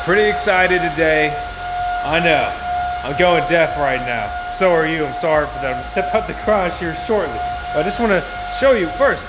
Pretty excited today. I know, I'm going deaf right now. So are you, I'm sorry for that. I'm gonna step out the garage here shortly. I just wanna show you first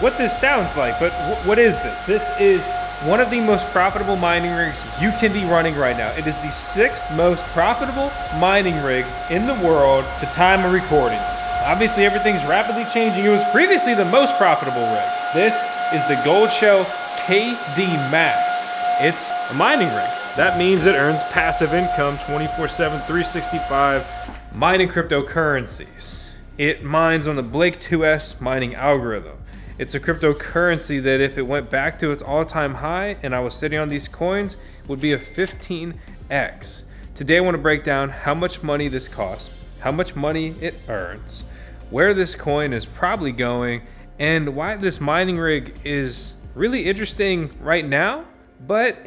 what this sounds like, but what is this? This is one of the most profitable mining rigs you can be running right now. It is the 6th most profitable mining rig in the world at the time of recording this. Obviously everything's rapidly changing. It was previously the most profitable rig. This is the Goldshell KD Max. It's a mining rig. That means it earns passive income 24/7, 365, mining cryptocurrencies. It mines on the Blake 2S mining algorithm. It's a cryptocurrency that if it went back to its all-time high and I was sitting on these coins, would be a 15x. Today I want to break down how much money this costs, how much money it earns, where this coin is probably going, and why this mining rig is really interesting right now, but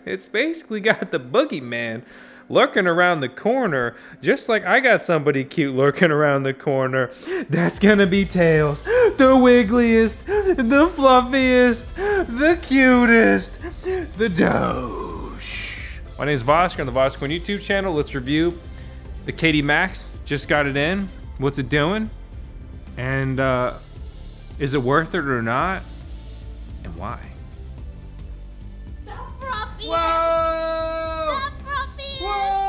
it's basically got the boogeyman lurking around the corner, just like I got somebody cute lurking around the corner. That's gonna be Tails, the wiggliest, the fluffiest, the cutest, the Doge. My name is Vosk on the VoskCoin YouTube channel. Let's review the KD Max. Just got it in. What's it doing? And is it worth it or not? And why? Whoa! Whoa!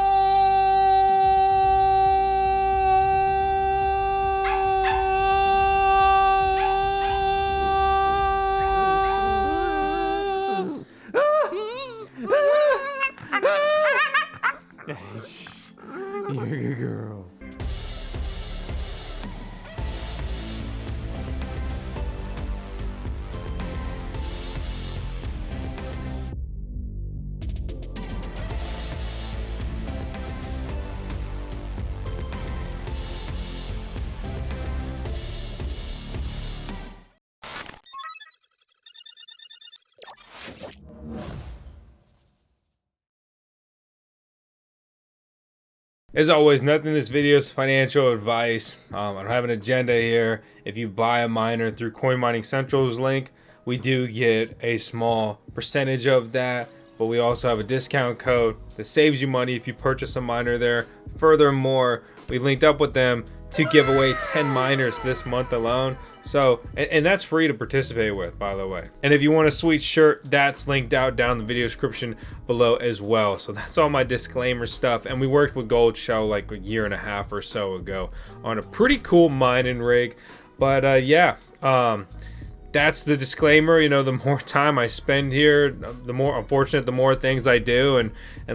You're a good girl. As always, nothing in this video is financial advice. I don't have an agenda here. If you buy a miner through Coin Mining Central's link, we do get a small percentage of that, but we also have a discount code that saves you money if you purchase a miner there. Furthermore, we linked up with them to give away 10 miners this month alone. So, and that's free to participate with, by the way. And if you want a sweet shirt, that's linked out down in the video description below as well. So that's all my disclaimer stuff. And we worked with Goldshell like a year and a half or so ago on a pretty cool mining rig. But that's the disclaimer. You know, the more time I spend here, the more unfortunate, the more things I do and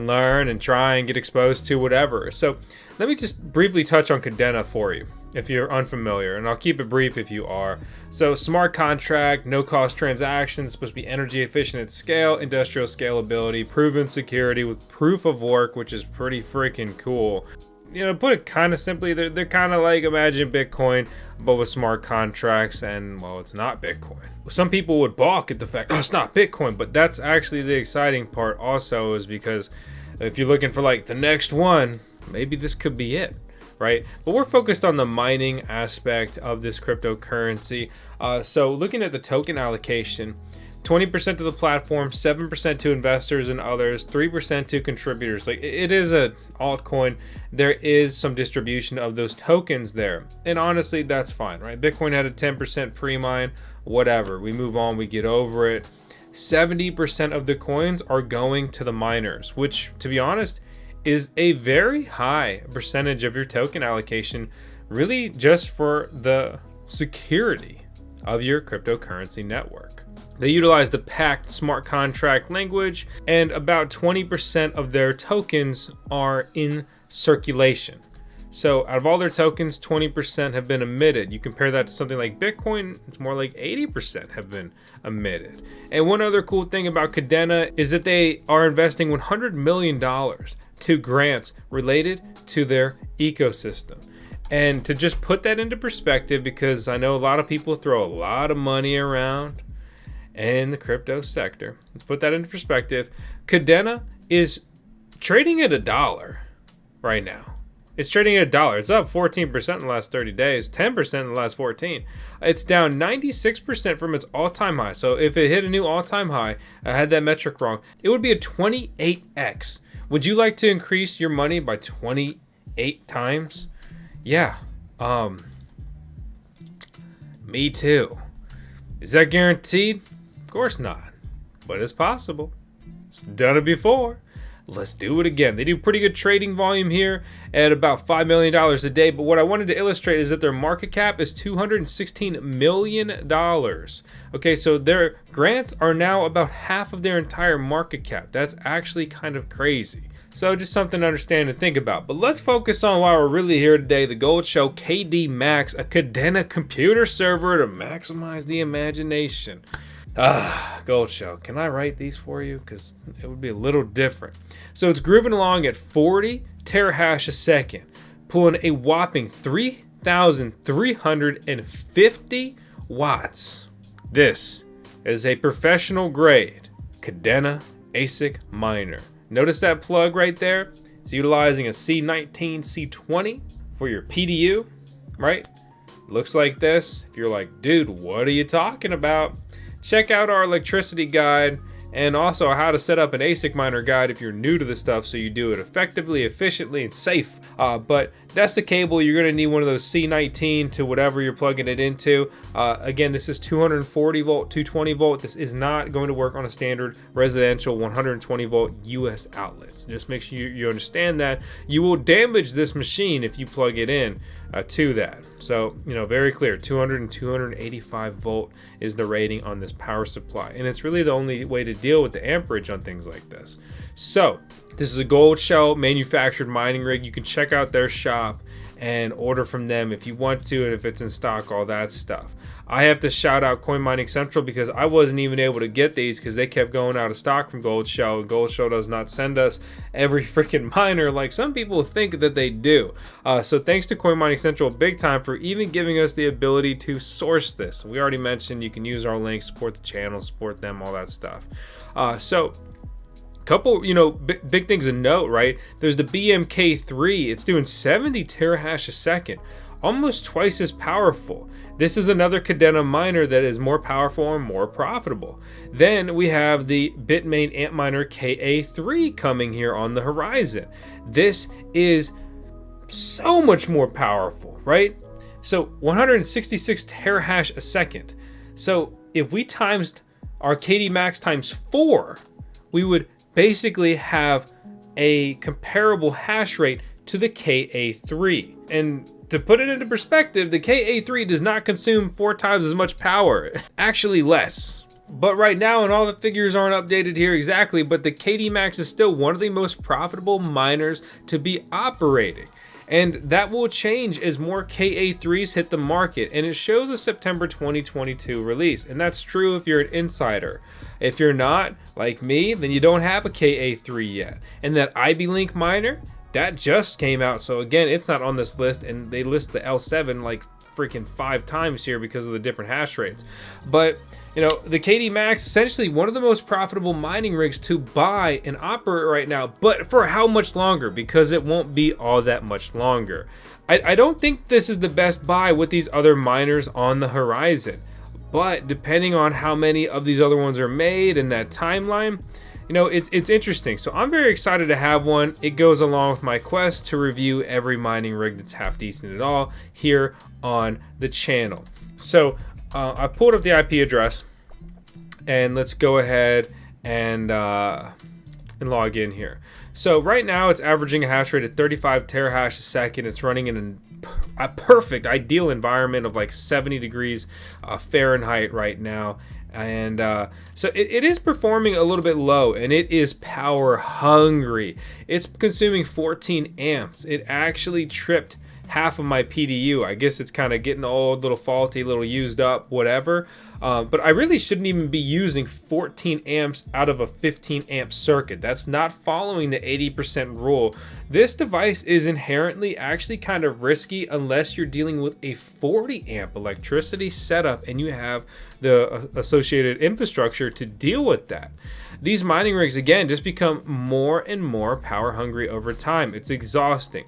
learn and try and get exposed to, whatever. So let me just briefly touch on Kadena for you if you're unfamiliar, and I'll keep it brief if you are. So smart contract, no cost transactions, supposed to be energy efficient at scale, industrial scalability, proven security with proof of work, which is pretty freaking cool. You know, put it kind of simply, they're kind of like, imagine Bitcoin, but with smart contracts, and well, it's not Bitcoin. Some people would balk at the fact, oh, it's not Bitcoin, but that's actually the exciting part also, is because if you're looking for like the next one, maybe this could be it, right? But we're focused on the mining aspect of this cryptocurrency. So looking at the token allocation, 20% to the platform, 7% to investors and others, 3% to contributors. Like, it is a altcoin. There is some distribution of those tokens there. And honestly, that's fine, right? Bitcoin had a 10% pre-mine, whatever. We move on, we get over it. 70% of the coins are going to the miners, which, to be honest, is a very high percentage of your token allocation, really just for the security of your cryptocurrency network. They utilize the packed smart contract language, and about 20% of their tokens are in circulation. So out of all their tokens, 20% have been emitted. You compare that to something like Bitcoin, it's more like 80% have been emitted. And one other cool thing about Kadena is that they are investing $100 million to grants related to their ecosystem. And to just put that into perspective, because I know a lot of people throw a lot of money around in the crypto sector. Let's put that into perspective. Kadena is trading at $1 right now. It's trading at $1. It's up 14% in the last 30 days, 10% in the last 14. It's down 96% from its all-time high. So if it hit a new all-time high, I had that metric wrong, it would be a 28x. Would you like to increase your money by 28 times? Yeah. Me too. Is that guaranteed? Of course not. But it's possible. It's done it before. Let's do it again. They do pretty good trading volume here at about $5 million a day. But what I wanted to illustrate is that their market cap is $216 million. Okay, so their grants are now about half of their entire market cap. That's actually kind of crazy. So just something to understand and think about. But let's focus on why we're really here today. The Goldshell KD Max, a Kadena computer server to maximize the imagination. Goldshell, can I write these for you? Because it would be a little different. So it's grooving along at 40 terahash a second, pulling a whopping 3,350 watts. This is a professional grade Kadena ASIC miner. Notice that plug right there? It's utilizing a C19, C20 for your PDU, right? Looks like this. If you're like, dude, what are you talking about? Check out our electricity guide and also how to set up an ASIC miner guide if you're new to this stuff, so you do it effectively, efficiently, and safe. But that's the cable. You're going to need one of those C19 to whatever you're plugging it into. Again, this is 240 volt, 220 volt. This is not going to work on a standard residential 120 volt US outlets. Just make sure you understand that. You will damage this machine if you plug it in to that. So, very clear, 200 and 285 volt is the rating on this power supply. And it's really the only way to deal with the amperage on things like this. So this is a Goldshell manufactured mining rig. You can check out their shop and order from them if you want to, and if it's in stock, all that stuff. I have to shout out Coin Mining Central because I wasn't even able to get these because they kept going out of stock from Goldshell. Goldshell does not send us every freaking miner like some people think that they do. So thanks to Coin Mining Central big time for even giving us the ability to source this. We already mentioned you can use our link, support the channel, support them, all that stuff. Couple, big things to note, right? There's the BMK3. It's doing 70 terahash a second, almost twice as powerful. This is another Kadena miner that is more powerful and more profitable. Then we have the Bitmain Antminer KA3 coming here on the horizon. This is so much more powerful, right? So 166 terahash a second. So if we times our KD Max times 4, we would basically have a comparable hash rate to the KA3. And to put it into perspective, the KA3 does not consume 4 times as much power, actually less. But right now, and all the figures aren't updated here exactly, but the KD Max is still one of the most profitable miners to be operating. And that will change as more KA3s hit the market, and it shows a September 2022 release. And that's true if you're an insider. If you're not, like me, then you don't have a KA3 yet. And that IB Link miner, that just came out. So again, it's not on this list, and they list the L7 like freaking 5 times here because of the different hash rates. But the KD Max, essentially one of the most profitable mining rigs to buy and operate right now, but for how much longer? Because it won't be all that much longer. I don't think this is the best buy with these other miners on the horizon, but depending on how many of these other ones are made and that timeline, it's interesting. So I'm very excited to have one. It goes along with my quest to review every mining rig that's half decent at all here on the channel. So I pulled up the IP address, and let's go ahead and log in here. So right now it's averaging a hash rate of 35 terahash a second. It's running in a perfect, ideal environment of like 70 degrees Fahrenheit right now. And so it is performing a little bit low, and it is power hungry. It's consuming 14 amps. It actually tripped half of my PDU. I guess it's kind of getting old, little faulty, little used up, whatever. But I really shouldn't even be using 14 amps out of a 15 amp circuit. That's not following the 80% rule. This device is inherently actually kind of risky unless you're dealing with a 40 amp electricity setup and you have the associated infrastructure to deal with that. these mining rigs, again, just become more and more power hungry over time. It's exhausting.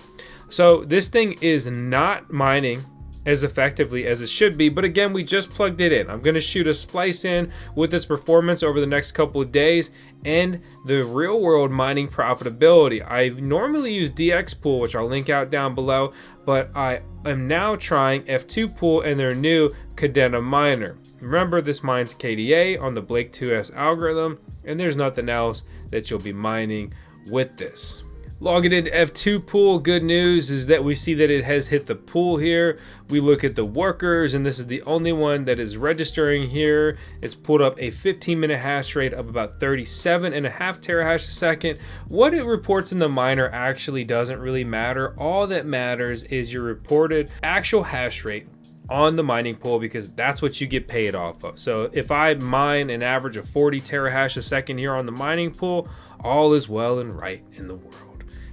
So this thing is not mining as effectively as it should be, but again, we just plugged it in. I'm going to shoot a splice in with its performance over the next couple of days and the real world mining profitability. I normally use DX Pool, which I'll link out down below, but I am now trying F2 Pool and their new Kadena miner. Remember, this mines KDA on the Blake 2S algorithm, and there's nothing else that you'll be mining with this. Logging into F2 Pool, good news is that we see that it has hit the pool here. We look at the workers, and this is the only one that is registering here. It's pulled up a 15-minute hash rate of about 37.5 terahash a second. What it reports in the miner actually doesn't really matter. All that matters is your reported actual hash rate on the mining pool, because that's what you get paid off of. So if I mine an average of 40 terahash a second here on the mining pool, all is well and right in the world.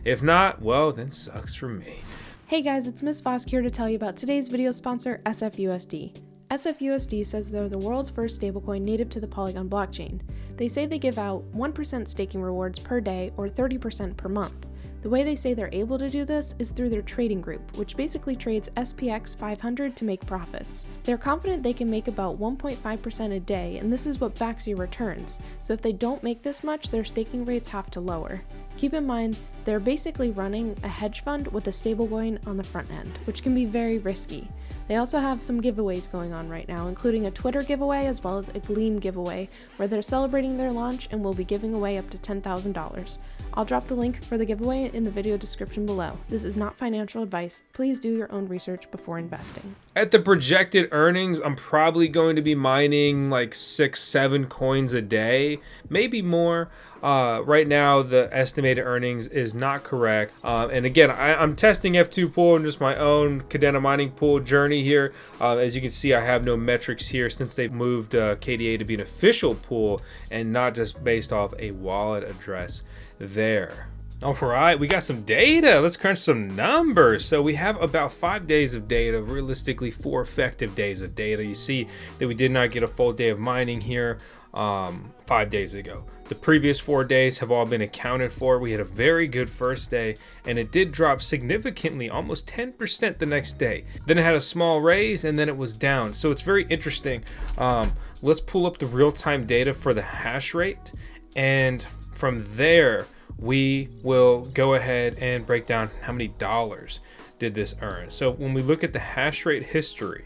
If not, well, then sucks for me. Hey guys, it's Miss Vosk here to tell you about today's video sponsor, SFUSD. SFUSD says they're the world's first stablecoin native to the Polygon blockchain. They say they give out 1% staking rewards per day or 30% per month. The way they say they're able to do this is through their trading group, which basically trades SPX 500 to make profits. They're confident they can make about 1.5% a day, and this is what backs your returns. So if they don't make this much, their staking rates have to lower. Keep in mind, they're basically running a hedge fund with a stablecoin on the front end, which can be very risky. They also have some giveaways going on right now, including a Twitter giveaway as well as a Gleam giveaway, where they're celebrating their launch and will be giving away up to $10,000. I'll drop the link for the giveaway in the video description below. This is not financial advice. Please do your own research before investing. At the projected earnings, I'm probably going to be mining like 6-7 coins a day, maybe more. Right now, the estimated earnings is not correct. And again, I'm testing F2 Pool and just my own Kadena mining pool journey here. As you can see, I have no metrics here since they've moved KDA to be an official pool and not just based off a wallet address there. All right, we got some data. Let's crunch some numbers. So we have about 5 days of data, realistically 4 effective days of data. You see that we did not get a full day of mining here 5 days ago. The previous 4 days have all been accounted for. We had a very good first day, and it did drop significantly, almost 10% the next day. Then it had a small raise, and then it was down. So it's very interesting. Let's pull up the real-time data for the hash rate, and from there, we will go ahead and break down how many dollars did this earn. So when we look at the hash rate history,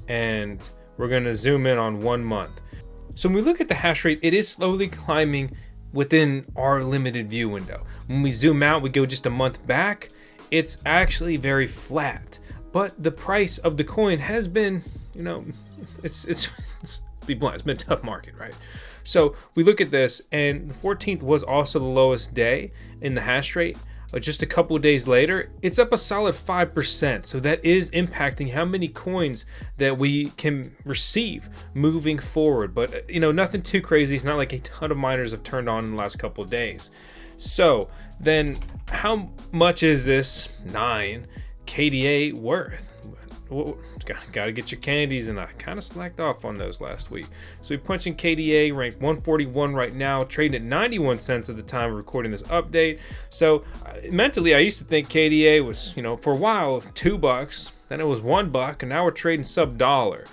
and we're going to zoom in on 1 month. So when we look at the hash rate, it is slowly climbing within our limited view window. When we zoom out, we go just a month back, it's actually very flat. But the price of the coin has been, you know, it's be blunt, it's been a tough market, right? So we look at this, and the 14th was also the lowest day in the hash rate. Just a couple of days later, it's up a solid 5%. So that is impacting how many coins that we can receive moving forward. But, you know, nothing too crazy. It's not like a ton of miners have turned on in the last couple of days. So then how much is this 9 KDA worth? Gotta get your candies, and I kind of slacked off on those last week. So we punch in KDA, ranked 141 right now, trading at 91 cents at the time of recording this update. So mentally, I used to think KDA was, you know, for a while $2, then it was $1, and now we're trading sub dollar.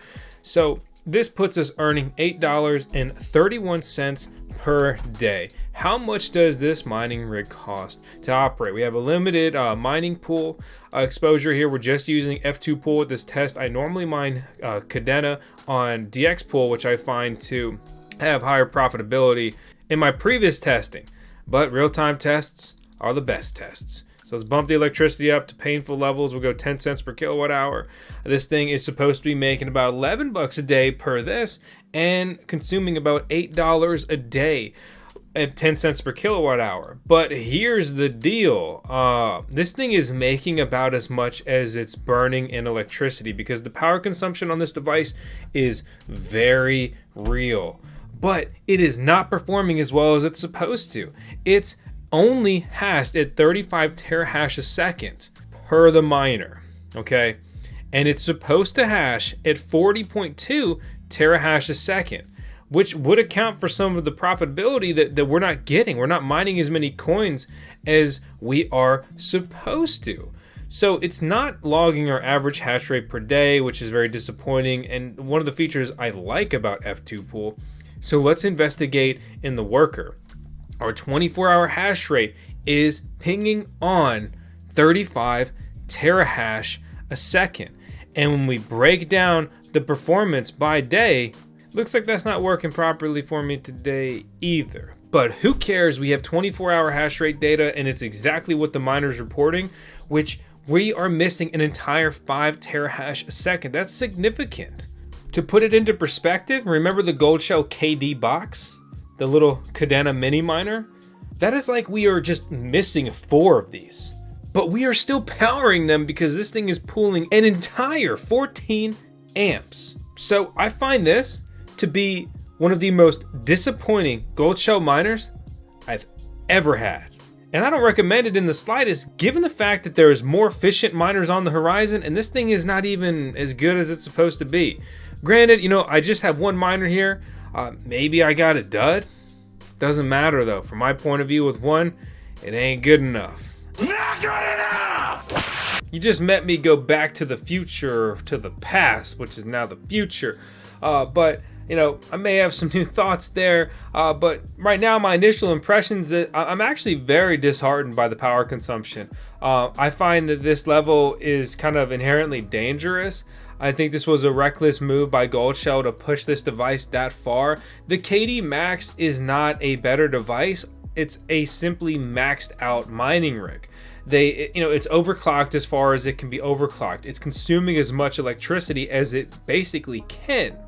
So this puts us earning $8.31 per day. How much does this mining rig cost to operate? We have a limited mining pool exposure here. We're just using F2 Pool with this test. I normally mine Kadena on DX Pool, which I find to have higher profitability in my previous testing, but real-time tests are the best tests. So let's bump the electricity up to painful levels. We'll go 10 cents per kilowatt hour. This thing is supposed to be making about $11 a day per this and consuming about $8 a day at 10 cents per kilowatt hour. But here's the deal. This thing is making about as much as it's burning in electricity, because the power consumption on this device is very real. But it is not performing as well as it's supposed to. It's only hashed at 35 terahash a second per the miner, okay? And it's supposed to hash at 40.2 terahash a second. which would account for some of the profitability that we're not getting. We're not mining as many coins as we are supposed to. So it's not logging our average hash rate per day, which is very disappointing, and one of the features I like about F2 Pool. So let's investigate in the worker. Our 24-hour hash rate is pinging on 35 terahash a second. And when we break down the performance by day, looks like that's not working properly for me today either. But who cares? We have 24-hour hash rate data, and it's exactly what the miner's reporting, which we are missing an entire 5 terahash a second. That's significant. To put it into perspective, remember the Goldshell KD box? The little Kadena mini miner? That is like we are just missing 4 of these. But we are still powering them because this thing is pulling an entire 14 amps. So I find this to be one of the most disappointing Goldshell miners I've ever had. And I don't recommend it in the slightest, given the fact that there's more efficient miners on the horizon, and this thing is not even as good as it's supposed to be. Granted, I just have one miner here. Maybe I got a dud. Doesn't matter though. From my point of view with one, it ain't good enough. Not good enough! You just met me go back to the future, to the past, which is now the future. But I may have some new thoughts there. But right now, my initial impressions, I'm actually very disheartened by the power consumption. I find that this level is kind of inherently dangerous. I think this was a reckless move by Goldshell to push this device that far. The KD Max is not a better device. It's a simply maxed out mining rig. It's overclocked as far as it can be overclocked. It's consuming as much electricity as it basically can.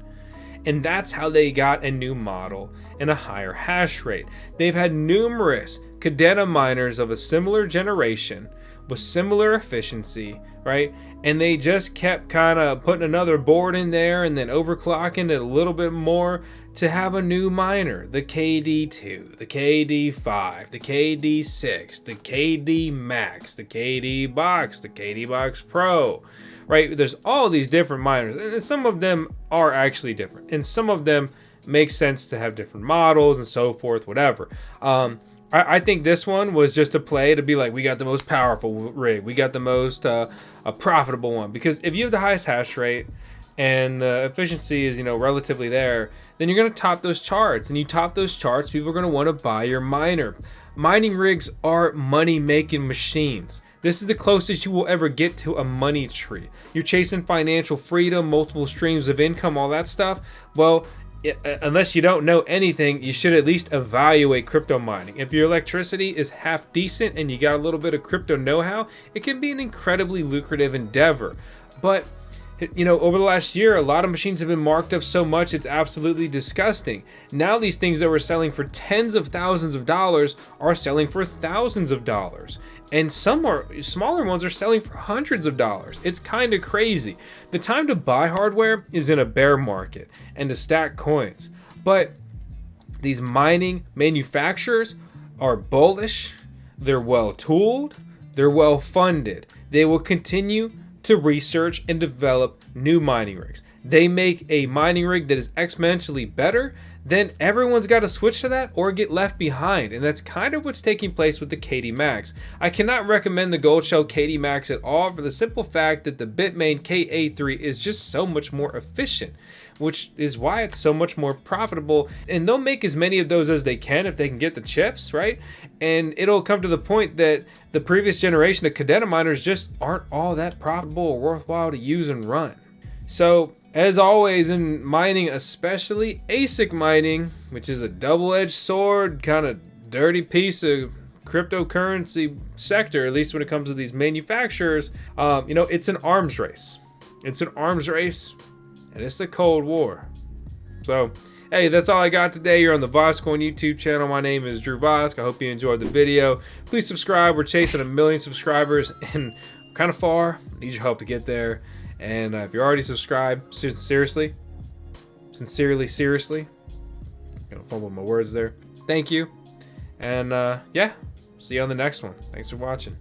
And that's how they got a new model and a higher hash rate. They've had numerous Kadena miners of a similar generation with similar efficiency, right? And they just kept kind of putting another board in there and then overclocking it a little bit more to have a new miner. The KD2, the KD5, the KD6, the KD Max, the KD Box, the KD Box Pro, right? There's all these different miners, and some of them are actually different, and some of them make sense to have different models and so forth, whatever. I think this one was just a play to be like, we got the most powerful rig, we got the most a profitable one, because if you have the highest hash rate and the efficiency is relatively there, then you're going to top those charts, and you top those charts, people are going to want to buy your miner. Mining rigs are money making machines. This is the closest you will ever get to a money tree. You're chasing financial freedom, multiple streams of income, all that stuff. Well, unless you don't know anything, you should at least evaluate crypto mining. If your electricity is half decent and you got a little bit of crypto know-how, it can be an incredibly lucrative endeavor. But over the last year, a lot of machines have been marked up so much it's absolutely disgusting. Now these things that were selling for tens of thousands of dollars are selling for thousands of dollars. And some smaller ones are selling for hundreds of dollars. It's kind of crazy. The time to buy hardware is in a bear market and to stack coins. But these mining manufacturers are bullish, they're well tooled, they're well funded. They will continue to research and develop new mining rigs. They make a mining rig that is exponentially better, then everyone's got to switch to that or get left behind. And that's kind of what's taking place with the KD Max. I cannot recommend the Goldshell KD Max at all for the simple fact that the Bitmain KA3 is just so much more efficient, which is why it's so much more profitable. And they'll make as many of those as they can if they can get the chips, right? And it'll come to the point that the previous generation of Kadena miners just aren't all that profitable or worthwhile to use and run. So, as always in mining, especially ASIC mining, which is a double-edged sword, kind of dirty piece of cryptocurrency sector, at least when it comes to these manufacturers, it's an arms race. It's an arms race, and it's the Cold War. So, hey, that's all I got today. You're on the VoskCoin YouTube channel. My name is Drew Vosk. I hope you enjoyed the video. Please subscribe. We're chasing 1 million subscribers, and kind of far. I need your help to get there. And if you're already subscribed, seriously, gonna fumble my words there. Thank you. And yeah, see you on the next one. Thanks for watching.